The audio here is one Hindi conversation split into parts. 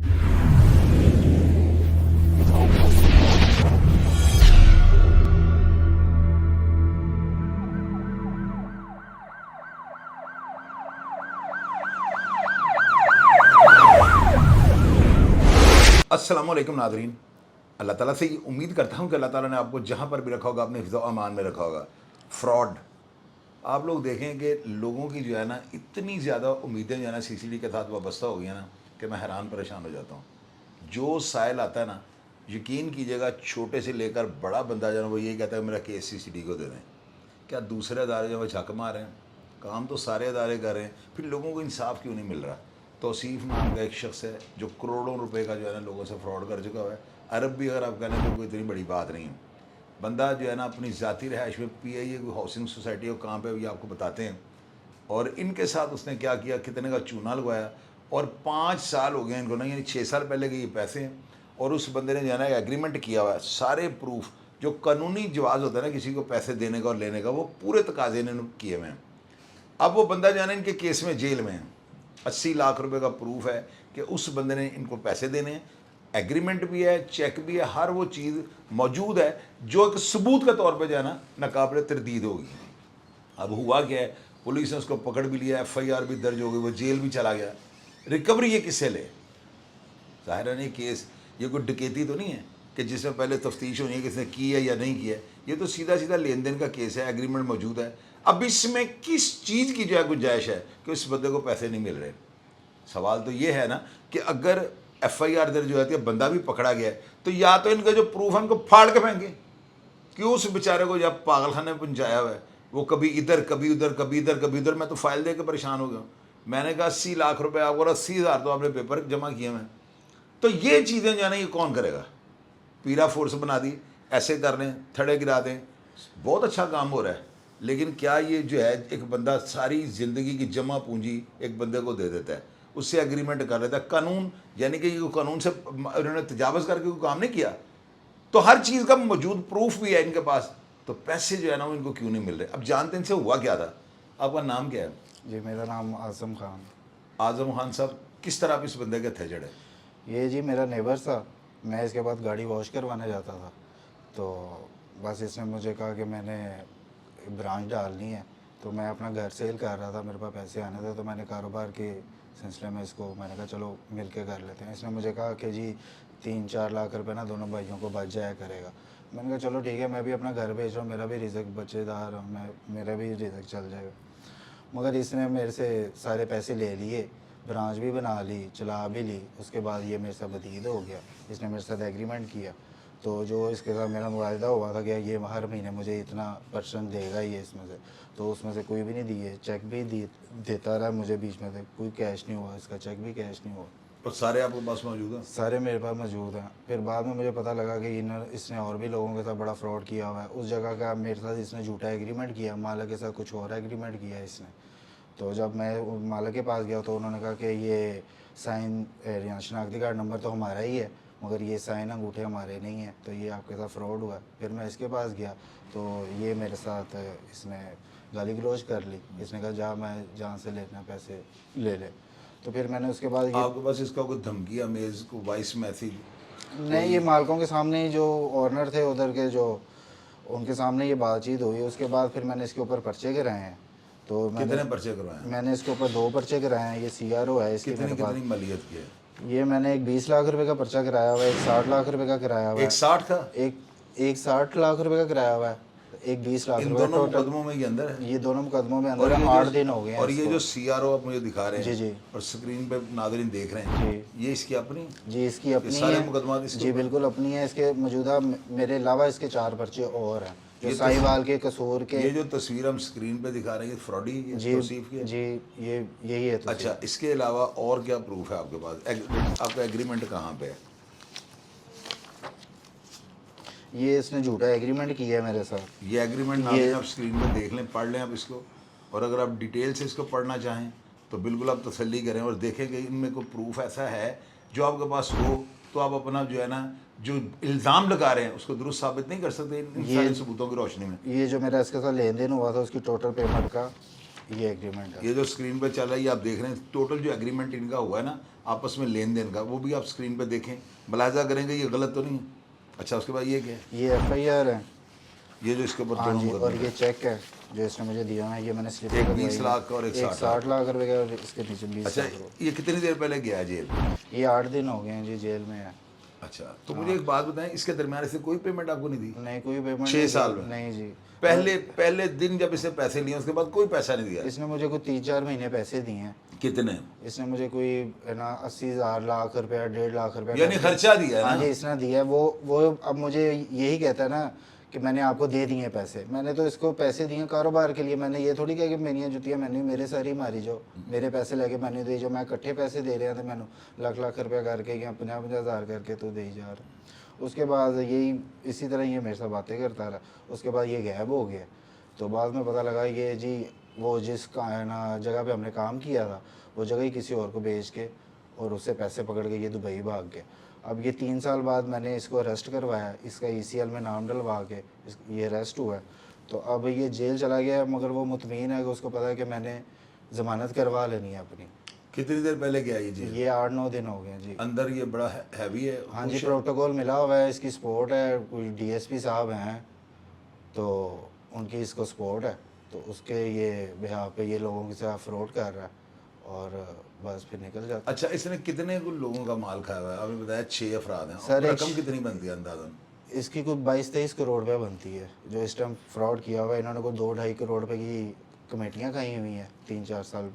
अस्सलामुअलैकुम नादरीन, अल्लाह ताला से उम्मीद करता हूँ कि अल्लाह ताला ने आपको जहाँ पर भी रखा होगा अपने हिफ्ज़ व अमान में रखा होगा। फ्रॉड, आप लोग देखें कि लोगों की जो है ना इतनी ज़्यादा उम्मीदें जो है ना सीसीडी के साथ वाबस्ता हो गई हैं ना कि मैं हैरान परेशान हो जाता हूँ। जो साइल आता है ना, यकीन कीजिएगा छोटे से लेकर बड़ा बंदा जो है वो यही कहता है मेरा केस सीसीडी को दे दें। क्या दूसरे अदारे जो है झक मार रहे हैं? काम तो सारे अदारे कर रहे हैं, फिर लोगों को इंसाफ क्यों नहीं मिल रहा? तौसीफ़ नाम का एक शख्स है जो करोड़ों रुपए का जो है ना लोगों से फ्रॉड कर चुका हुआ है। अरब भी अगर आप कह लें तो कोई इतनी बड़ी बात नहीं है। बंदा जो है ना अपनी ज़ाती रहाइश में PIA कोई हाउसिंग सोसाइटी हो कहाँ पे ये आपको बताते हैं। और इनके साथ उसने क्या किया, कितने का चूना लगवाया, और 5 साल हो गए इनको ना, यानी 6 साल पहले के ये पैसे हैं। और उस बंदे ने जो है ना एग्रीमेंट किया हुआ है, सारे प्रूफ जो कानूनी जवाज़ होता है ना किसी को पैसे देने का और लेने का, वो पूरे तकाजे इन्होंने किए हुए हैं। अब वो बंदा जो है ना इनके केस में जेल में है। 80 लाख रुपए का प्रूफ है कि उस बंदे ने इनको पैसे देने हैं, एग्रीमेंट भी है, चेक भी है, हर वो चीज़ मौजूद है जो एक सबूत के तौर पे जो है ना नाकाबिल तरदीद होगी। अब हुआ क्या है, पुलिस ने उसको पकड़ भी लिया, FIR भी दर्ज हो गई, वो जेल भी चला गया। रिकवरी ये किससे ले? ज़ाहिर है नहीं केस ये कोई डकैती तो नहीं है कि जिसमें पहले तफ्तीश होनी है किसने की है या नहीं की है। ये तो सीधा सीधा लेन देन का केस है, एग्रीमेंट मौजूद है। अब इसमें किस चीज़ की जो है गुंजाइश है कि उस बंदे को पैसे नहीं मिल रहे? सवाल तो ये है ना कि अगर FIR दर्ज हो जाती है, बंदा भी पकड़ा गया है, तो या तो इनका जो प्रूफ है उनको फाड़ के फेंके। क्यों उस बेचारे को जब पागलखाने में पहुंचाया हुआ है, वो कभी इधर कभी उधर कभी इधर कभी उधर। मैं तो फाइल दे के परेशान हो गया। मैंने कहा 80 लाख रुपए आपको, 80,000 तो आपने पेपर जमा किए मैं। तो ये चीज़ें जो है ना ये कौन करेगा? पीरा फोर्स बना दी, ऐसे कर लें, थड़े गिरा दें, बहुत अच्छा काम हो रहा है। लेकिन क्या ये जो है एक बंदा सारी ज़िंदगी की जमा पूंजी एक बंदे को दे देता है, उससे एग्रीमेंट कर लेता है। कानून यानी कि ये कानून से उन्होंने तजावज़ करके कोई काम नहीं किया, तो हर चीज़ का मौजूद प्रूफ भी है इनके पास, तो पैसे जो है ना वो इनको क्यों नहीं मिल रहे? अब जानते इनसे हुआ क्या था। आपका नाम क्या है? जी मेरा नाम आज़म खान। आज़म खान साहब, किस तरह आप इस बंदे के थे जड़े? ये जी मेरा नेबर था। मैं इसके बाद गाड़ी वॉश करवाने जाता था, तो बस इसने मुझे कहा कि मैंने ब्रांच डालनी है, तो मैं अपना घर सेल कर रहा था, मेरे पास पैसे आने थे, तो मैंने कारोबार के सिलसिले में इसको मैंने कहा चलो मिल के कर लेते हैं। इसने मुझे कहा कि जी 3-4 लाख रुपए ना दोनों भाइयों को बच जाया करेगा। मैंने कहा चलो ठीक है, मैं भी अपना घर बेच रहा हूँ, मेरा भी रिज़्क बचेदार, मेरा भी रिज़्क चल जाएगा। मगर इसने मेरे से सारे पैसे ले लिए, ब्रांच भी बना ली, चला भी ली। उसके बाद ये मेरे साथ बदीद हो गया, इसने मेरे साथ एग्रीमेंट किया। तो जो इसके साथ मेरा मुआहदा हुआ था कि ये हर महीने मुझे इतना % देगा ही है इसमें से, तो उसमें से कोई भी नहीं दिए। चेक भी देता रहा मुझे, बीच में से कोई कैश नहीं हुआ, इसका चेक भी कैश नहीं हुआ। और सारे आपके पास मौजूद हैं? सारे मेरे पास मौजूद हैं। फिर बाद में मुझे पता लगा कि इसने और भी लोगों के साथ बड़ा फ्रॉड किया हुआ है। उस जगह का मेरे साथ इसने झूठा एग्रीमेंट किया, मालिक के साथ कुछ और एग्रीमेंट किया इसने। तो जब मैं मालिक के पास गया तो उन्होंने कहा कि ये साइन या शनाख्ती कार्ड नंबर तो हमारा ही है, मगर ये साइन अंगूठे हमारे नहीं हैं, तो ये आपके साथ फ्रॉड हुआ है। फिर मैं इसके पास गया तो ये मेरे साथ इसने गाली गलौज कर ली। इसने कहा जा मैं जहाँ से लेना पैसे ले ले। तो फिर मैंने उसके बाद आपके पास इसका कोई धमकी अमेज को वॉइस मैसेज? नहीं, ये मालिकों के सामने ही जो ऑनर थे उधर के, जो उनके सामने ये बातचीत हुई। उसके बाद फिर मैंने इसके ऊपर पर्चे कराए हैं। तो कितने पर्चे करवाए? मैंने इसके ऊपर 2 पर्चे कराए हैं। ये CRO है इसकी। कितनी मलियत की है? ये मैंने एक 20 लाख रुपए का पर्चा कराया हुआ है, एक 60 लाख रुपए का कराया हुआ है। एक 60 का? एक 60 लाख रुपए का कराया हुआ है, एक 20 लाख रुपए। दोनों मुकदमों में ये अंदर है? ये दोनों मुकदमों में अंदर है। 8 दिन हो गए हैं। और ये जो CRO आप मुझे दिखा रहे हैं जी जी, और स्क्रीन पे नाज़रीन देख रहे हैं, ये इसकी अपनी? जी इसकी अपनी सारे है। मुकदमा जी बिल्कुल अपनी है। इसके मौजूदा मेरे अलावा इसके 4 पर्चे और हैं जो साहिवाल के, कसूर के। ये जो तस्वीर हम स्क्रीन पे दिखा रहे हैं ये फ्रॉडी है? जी तौसीफ की है? जी ये यही है। अच्छा, इसके अलावा और क्या प्रूफ है आपके पास? आपका एग्रीमेंट कहाँ पे है? ये इसने झूठा एग्रीमेंट किया है मेरे साथ। ये एग्रीमेंट नाज़रीन आप स्क्रीन पे देख लें, पढ़ लें आप इसको। और अगर आप डिटेल से इसको पढ़ना चाहें तो बिल्कुल आप तसल्ली करें और देखें कि इनमें कोई प्रूफ ऐसा है जो आपके पास हो, तो आप अपना जो है ना जो इल्ज़ाम लगा रहे हैं उसको दुरुस्त साबित नहीं कर सकते इन सारे सबूतों की रोशनी में। ये जो मेरा इसके साथ लेन देन हुआ था उसकी टोटल पेमेंट का ये एग्रीमेंट है। ये जो स्क्रीन पे चल रहा है ये आप देख रहे हैं, टोटल जो एग्रीमेंट इनका हुआ है ना आपस में लेन देन का, वो भी आप स्क्रीन पे देखें, मुलाहिजा करेंगे ये गलत तो नहीं है। अच्छा, उसके बाद ये क्या है? ये FIR है। ये जो इसके ऊपर हाँ दोनों जी, और मुकदमे ये चेक है जो इसने मुझे दिया है, ये मैंने स्लिप एक करवाई 20 है। लाख का और एक 60 60 लाख रुपए का, और इसके नीचे 20 अच्छा, लाख रुपए। ये कितनी देर पहले गया है जेल? ये 8 दिन हो गए हैं जी जेल में है। अच्छा, तो मुझे एक बात बताएं, इसके दरमियान से कोई पेमेंट आपको नहीं दी? नहीं, कोई पेमेंट 6 साल में? नहीं जी। पहले दिन जब इसने पैसे लिए उसके बाद कोई पैसा नहीं दिया? इसने मुझे कोई 3-4 महीने पैसे दिए हैं। कितने? इसने मुझे कोई है ना 80,000 लाख रुपया, 1.5 लाख रुपया, यानी खर्चा दिया है हाँ ना? जी इसने दिया है। वो अब मुझे यही कहता है ना कि मैंने आपको दे दिए पैसे। मैंने तो इसको पैसे दिए कारोबार के लिए। मैंने ये थोड़ी कहा कि मेरी जुतियाँ मैंने मेरे सारी ही मारी जो मेरे पैसे लेके मैंने दे, जो मैं इकट्ठे पैसे दे रहे थे मैंने लाख रुपया करके या 50-50 हज़ार करके तो दे ही जा रहा। उसके बाद यही इसी तरह ये मेरे साथ बातें करता रहा। उसके बाद ये गायब हो गया। तो बाद में पता लगा ये जी वो जिस ना जगह पे हमने काम किया था वो जगह ही किसी और को बेच के और उससे पैसे पकड़ के ये दुबई भाग गए। अब ये 3 साल बाद मैंने इसको अरेस्ट करवाया, इसका ECL में नाम डलवा के ये अरेस्ट हुआ है। तो अब ये जेल चला गया, मगर वो मुतमीन है कि उसको पता है कि मैंने ज़मानत करवा लेनी है अपनी। कितनी देर पहले गया ये जेल? ये 8-9 दिन हो गए जी। अंदर ये बड़ा हैवी है? हाँ जी, प्रोटोकॉल मिला हुआ है, इसकी सपोर्ट है, कोई DSP साहब हैं तो उनकी इसको सपोर्ट है, तो उसके ये बिहार पे ये लोगों के साथ फ्रॉड कर रहा है और बस फिर निकल जाता है। अच्छा, इसने कितने को लोगों का माल खाया हुआ है? आपने बताया 6 अफराद हैं। सर, और रकम कितनी बनती है अंदाजन? इसकी कुछ 22-23 करोड़ रुपये बनती है जो इस टाइम फ्रॉड किया हुआ है। इन्होंने को 2-2.5 करोड़ रुपए की कमेटियाँ खाई हुई हैं, 3-4 साल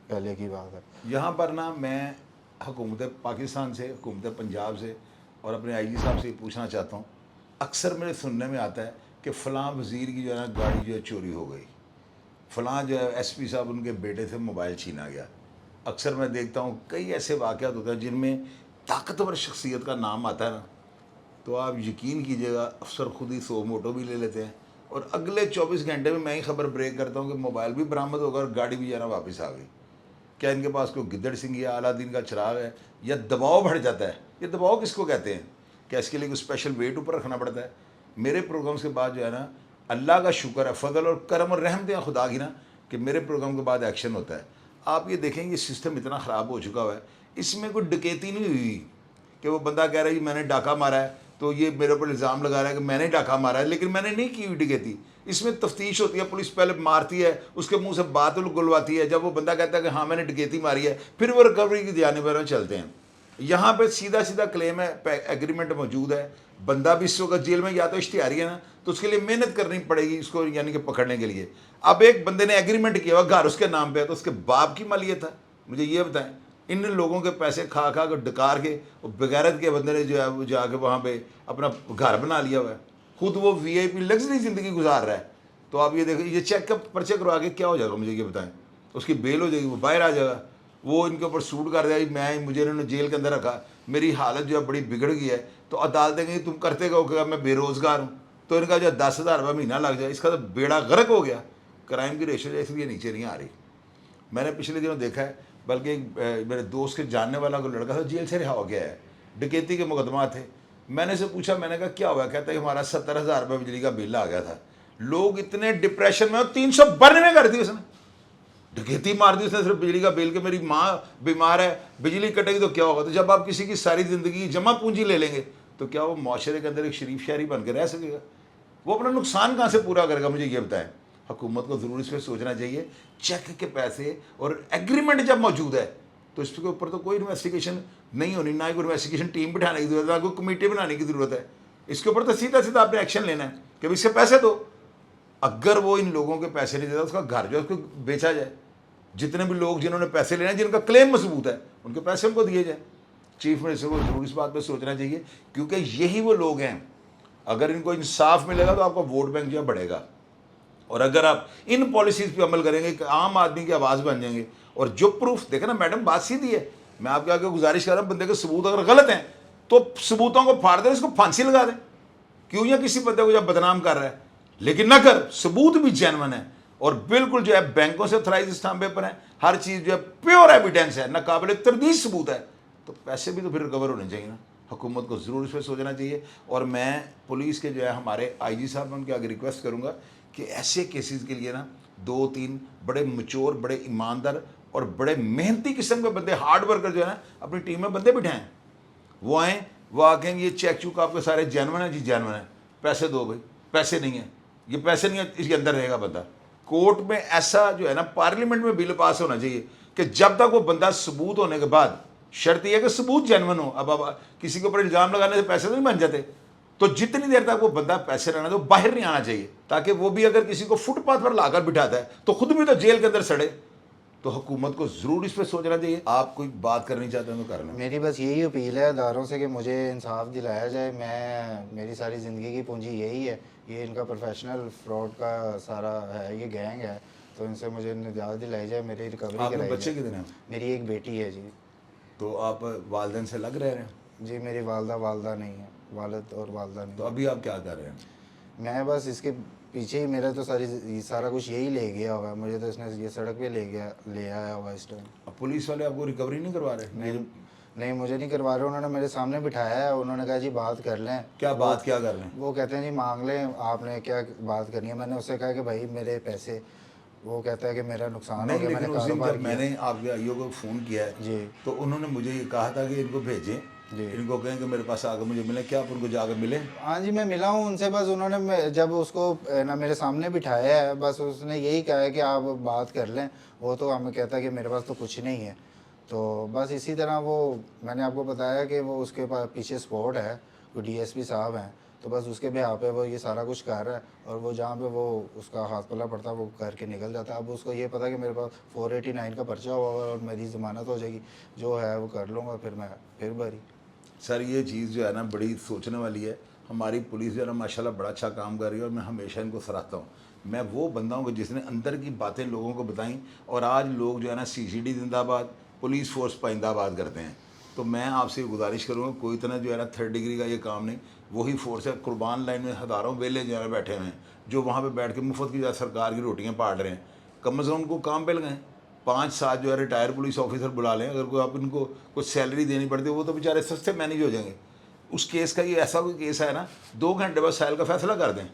पहले की बात है। यहाँ पर ना मैं हुकूमत पाकिस्तान से, हुकूमत पंजाब से और अपने IG साहब से पूछना चाहता हूँ, अक्सर मेरे सुनने में आता है कि फ़लाँ वज़ीर की जो है ना गाड़ी जो है चोरी हो गई, फ़लाँ जो है SP साहब उनके बेटे से मोबाइल छीना गया। अक्सर मैं देखता हूँ कई ऐसे वाक़यात होते हैं जिनमें ताकतवर शख्सियत का नाम आता है ना, तो आप यकीन कीजिएगा अफसर खुद ही 100 मोटो भी ले लेते हैं और अगले 24 घंटे में मैं ही खबर ब्रेक करता हूँ कि मोबाइल भी बरामद होगा और गाड़ी भी जाना वापस आ गई। क्या इनके पास कोई गिद्दड़ सिंह या अलादीन का चिराग है, या दबाव बढ़ जाता है? ये दबाव किसको कहते हैं? क्या इसके लिए कोई स्पेशल वेट ऊपर रखना पड़ता है? मेरे प्रोग्राम्स के बाद जो है ना, अल्लाह का शुक्र है, फजल और करम और रहमत है खुदा की ना, कि मेरे प्रोग्राम के बाद एक्शन होता है। आप ये देखें ये सिस्टम इतना ख़राब हो चुका हुआ है, इसमें कोई डकैती नहीं हुई कि वो बंदा कह रहा है जी मैंने डाका मारा है, तो ये मेरे ऊपर इल्ज़ाम लगा रहा है कि मैंने डाका मारा है, लेकिन मैंने नहीं की हुई डकैती। इसमें तफ्तीश होती है, पुलिस पहले मारती है, उसके मुंह से बात गुलवाती है, जब वो बंदा कहता है कि हाँ मैंने डकैती मारी है, फिर वो रिकवरी की जानिब में चलते हैं। यहाँ पे सीधा सीधा क्लेम है, एग्रीमेंट मौजूद है, बंदा भी इस वक्त जेल में या तो इश्तिहारी है ना, तो उसके लिए मेहनत करनी पड़ेगी इसको, यानी कि पकड़ने के लिए। अब एक बंदे ने एग्रीमेंट किया हुआ, घर उसके नाम पे है, तो उसके बाप की मालियत है। मुझे ये बताएं, इन लोगों के पैसे खा खा कर डकार के बेगैरत के बंदे ने जो है वो जाके वहाँ पे अपना घर बना लिया हुआ है, खुद वो VIP लग्जरी ज़िंदगी गुजार रहा है। तो आप ये देखो, ये चेक का पर्चे करवा के क्या हो जाएगा मुझे ये बताएं? उसकी बेल हो जाएगी, वो बाहर आ जाएगा, वो इनके ऊपर सूट कर दिया, मुझे इन्होंने जेल के अंदर रखा, मेरी हालत जो है बड़ी बिगड़ गई है, तो अदालतें कहीं तुम करते कहो मैं बेरोज़गार हूँ, तो इनका जो 10,000 रुपये महीना लग जाए, इसका तो बेड़ा गर्क हो गया। क्राइम की रेशो जो इसलिए नीचे नहीं आ रही। मैंने पिछले दिनों देखा है, बल्कि मेरे दोस्त के जानने वाला को लड़का था जेल से रिहा हो गया है, डकैती के मुकदमा थे। मैंने से पूछा, मैंने कहा क्या हुआ? कहता है हमारा 70,000 रुपये बिजली का बिल आ गया था। लोग इतने डिप्रेशन में, 392 कर दी उसने, डकैती मार दी उसने सिर्फ बिजली का बिल के। मेरी माँ बीमार है, बिजली कटेगी तो क्या होगा? तो जब आप किसी की सारी ज़िंदगी जमा पूंजी ले लेंगे तो क्या वो माशरे के अंदर एक शरीफ शहरी बन के रह सकेगा? वो अपना नुकसान कहाँ से पूरा करेगा? मुझे ये बताएं। हुकूमत को ज़रूर इस पर सोचना चाहिए। चेक के पैसे और एग्रीमेंट जब मौजूद है तो इसके ऊपर तो कोई इन्वेस्टिगेशन नहीं होनी, ना ही कोई इन्वेस्टिगेशन टीम बिठाने की ज़रूरत है, ना कोई कमेटी बनाने की ज़रूरत है। इसके ऊपर तो सीधा सीधा आपने एक्शन लेना है कि इसके पैसे दो। अगर वो इन लोगों के पैसे नहीं देता, उसका घर जो है उसको बेचा जाए। जितने भी लोग जिन्होंने पैसे लेने, जिनका क्लेम मजबूत है, उनके पैसे उनको दिए जाए। चीफ मिनिस्टर को जरूर इस बात पर सोचना चाहिए, क्योंकि यही वो लोग हैं, अगर इनको इंसाफ मिलेगा तो आपका वोट बैंक जो है बढ़ेगा। और अगर आप इन पॉलिसीज़ पे अमल करेंगे कि आम आदमी की आवाज़ बन जाएंगे। और जो प्रूफ देखे ना मैडम, बात सीधी है, मैं आपके आगे गुजारिश कर रहा हूँ, बंदे के सबूत अगर गलत हैं तो सबूतों को फाड़ दें, इसको फांसी लगा दें। क्यों या किसी बंदे को जब बदनाम कर रहा है, लेकिन ना कर, सबूत भी जेन्युइन है और बिल्कुल जो है बैंकों से ऑथराइज इस पेपर है, हर चीज़ जो है प्योर एविडेंस है, ना काबिल तरदीद सबूत है, तो पैसे भी तो फिर रिकवर होने चाहिए ना। हुकूमत को ज़रूर इस पर सोचना चाहिए। और मैं पुलिस के जो है हमारे IG साहब, मैं उनके आगे रिक्वेस्ट करूँगा कि ऐसे केसेस के लिए ना 2-3 बड़े मचोर, बड़े ईमानदार और बड़े मेहनती किस्म के बंदे, हार्ड वर्कर जो है ना, अपनी टीम में बंदे बिठाएं। वो आएँ, वो आकेंगे ये चेक चुक आपके सारे जेन्युइन है जी, जेन्युइन है, पैसे दो भाई, पैसे नहीं है, ये पैसे नहीं है, इसके अंदर रहेगा बंदा। कोर्ट में ऐसा जो है ना, पार्लियामेंट में बिल पास होना चाहिए कि जब तक वो बंदा सबूत होने के बाद, शर्त यह है कि सबूत जेन्युइन हो। अब किसी के ऊपर इल्ज़ाम लगाने से पैसे तो नहीं बन जाते, तो जितनी देर तक वो बंदा पैसे लेना तो बाहर नहीं आना चाहिए, ताकि वो भी अगर किसी को फुटपाथ पर लाकर बिठाता है तो खुद भी तो जेल के अंदर सड़े। तो हुकूमत को ज़रूर इस पर सोचना चाहिए। आप कोई बात करनी चाहते हैं तो करना। मेरी बस यही अपील है अदारों से कि मुझे इंसाफ दिलाया जाए। मेरी सारी ज़िंदगी की पूंजी यही है, ये इनका प्रोफेशनल फ्रॉड का सारा है, ये गैंग है, तो इनसे मुझे निजात दिलाई जाए, मेरी रिकवरी आपके कराई बच्चे जाए। कितने हैं? मेरी एक बेटी है जी। तो आप वालिदैन से लग रहे हैं? जी मेरी वालदा नहीं है, वालिद और वालदा नहीं। तो अभी आप क्या कर रहे हैं? मैं बस इसके पीछे ही, मेरा तो सारा कुछ यही ले गया हुआ है, मुझे तो इसने ये सड़क पे ले आया हुआ इस टाइम। अब पुलिस वाले आपको रिकवरी नहीं करवा रहे? नहीं मुझे नहीं करवा रहे, उन्होंने मेरे सामने बिठाया है, उन्होंने कहा जी बात कर लें। क्या बात क्या कर रहे हैं? वो कहते हैं जी मांग लें, आपने क्या बात करनी है। मैंने उससे कहा कि भाई मेरे पैसे, वो कहता है कि मेरा नुकसान हो नहीं, गया, लेकिन मैंने उस दिन कारोबार जब किया। मैंने आपके आईओ को फ़ोन किया है जी तो उन्होंने मुझे ये कहा था कि इनको भेजें, इनको कहें कि मेरे पास आकर मुझे मिले। क्या आप उनको जाकर मिले? हाँ जी मैं मिला हूँ उनसे, बस उन्होंने जब उसको ना मेरे सामने बिठाया है, बस उसने यही कहा है कि आप बात कर लें। वो तो हमें कहता है कि मेरे पास तो कुछ नहीं है। तो बस इसी तरह वो, मैंने आपको बताया कि वो उसके पास पीछे स्पॉट है, वो डीएसपी साहब हैं, तो बस उसके बिहार पे वो ये सारा कुछ कर रहा है, और वो जहाँ पे वो उसका हाथ पल्ला पड़ता है वो करके निकल जाता है। अब उसको ये पता कि मेरे पास 489 का पर्चा हुआ और मेरी ज़मानत हो जाएगी, जो है वो कर लूँगा, फिर मैं फिर भरी। सर ये चीज़ जो है ना बड़ी सोचने वाली है। हमारी पुलिस जो है ना माशाल्लाह बड़ा अच्छा काम कर रही है और मैं हमेशा इनको सराहता हूँ। मैं वो बंदा हूँ जिसने अंदर की बातें लोगों को बताई, और आज लोग जो है ना सीसीडी जिंदाबाद, पुलिस फोर्स पाइंदाबाद करते हैं। तो मैं आपसे गुजारिश करूँगा, कोई इतना जो है ना 3rd डिग्री का ये काम नहीं। वही फोर्स है, कुर्बान लाइन में हज़ारों वेले जो है बैठे हुए हैं, जो वहाँ पर बैठ के मुफ्त की सरकार की रोटियाँ पाट रहे हैं। कम अज़ कम उनको काम पे लगाएं। 5-7 जो है रिटायर पुलिस ऑफिसर बुला लें, अगर कोई आप इनको कुछ सैलरी देनी पड़ती है, वो तो बेचारे सस्ते मैनेज हो जाएंगे। उस केस का ये ऐसा कोई केस है ना, 2 घंटे बाद साइल का फैसला कर दें।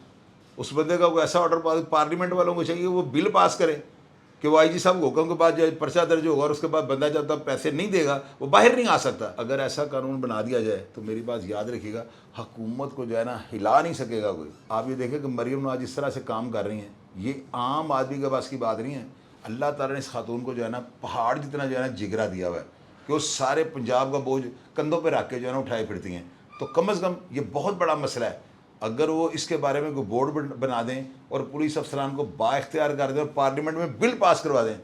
उस बंदे का कोई ऐसा ऑर्डर पार्लियामेंट वालों को चाहिए, वो बिल पास करें कि वो आईजी साहब को हुक्म के बाद जो पर्चा दर्ज होगा और उसके बाद बंदा जब तक पैसे नहीं देगा वो बाहर नहीं आ सकता। अगर ऐसा कानून बना दिया जाए तो मेरी बात याद रखिएगा, हुकूमत को जो है ना हिला नहीं सकेगा कोई। आप ये देखें कि मरियम आज इस तरह से काम कर रही हैं, ये आम आदमी के पास की बात नहीं है। अल्लाह ताला ने इस खातून को जो है ना पहाड़ जितना जो है ना जिगरा दिया हुआ है कि वो सारे पंजाब का बोझ कंधों पे रख के जो है ना उठाए फिरती हैं। तो कम अज़ कम ये बहुत बड़ा मसला है। अगर वो इसके बारे में कोई बोर्ड बना दें और पुलिस अफसरान को बाइख्तियार कर दें और पार्लियामेंट में बिल पास करवा दें,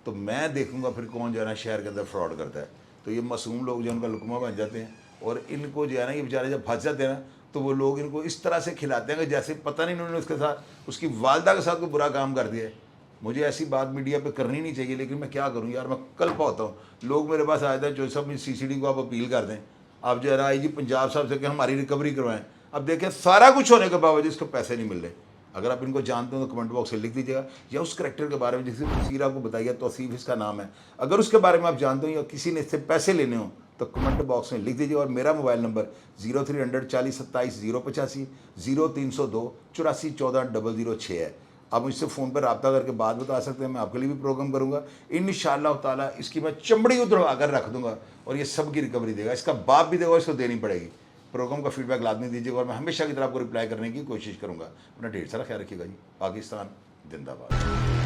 तो मैं देखूंगा फिर कौन जो है ना शहर के अंदर फ्रॉड करता है। तो ये मासूम लोग जो उनका लुकमा बन जाते हैं, और इनको जो है ना ये बेचारे जब फंस जाते हैं ना, तो वो लोग इनको इस तरह से खिलाते हैं कि जैसे पता नहीं उन्होंने उसके साथ, उसकी वालदा के साथ कोई बुरा काम कर दिया है। मुझे ऐसी बात मीडिया पे करनी नहीं चाहिए, लेकिन मैं क्या करूं यार, मैं कल पाता हूँ। लोग मेरे पास आए थे जो सब सीसीडी को आप अपील कर दें, आप जो है ना आईजी पंजाब साहब से कि हमारी रिकवरी करवाएं। अब देखें सारा कुछ होने के बावजूद इसको पैसे नहीं मिल रहे। अगर आप इनको जानते हो तो कमेंट बॉक्स में लिख दीजिएगा, या उस करैक्टर के बारे में जिसकी तफसीर आपको बताइए, तौसीफ इसका नाम है, अगर उसके बारे में आप जानते हो या किसी ने इससे पैसे लेने हो तो कमेंट बॉक्स में लिख दीजिए। और मेरा मोबाइल नंबर 0300 40 27 085 0302 84 14 006 है। आप मुझसे फ़ोन पर रब्ता करके बात बता सकते हैं, मैं आपके लिए भी प्रोग्राम करूँगा इंशाअल्लाह ताला। इसकी मैं चमड़ी उतरवा कर रख दूँगा और ये सब की रिकवरी देगा, इसका बाप भी देगा, इसको देनी पड़ेगी। प्रोग्राम का फीडबैक लाजमी दीजिएगा और मैं हमेशा की तरह आपको रिप्लाई करने की कोशिश करूँगा। अपना ढेर सारा ख्याल रखिएगा जी। पाकिस्तान जिंदाबाद।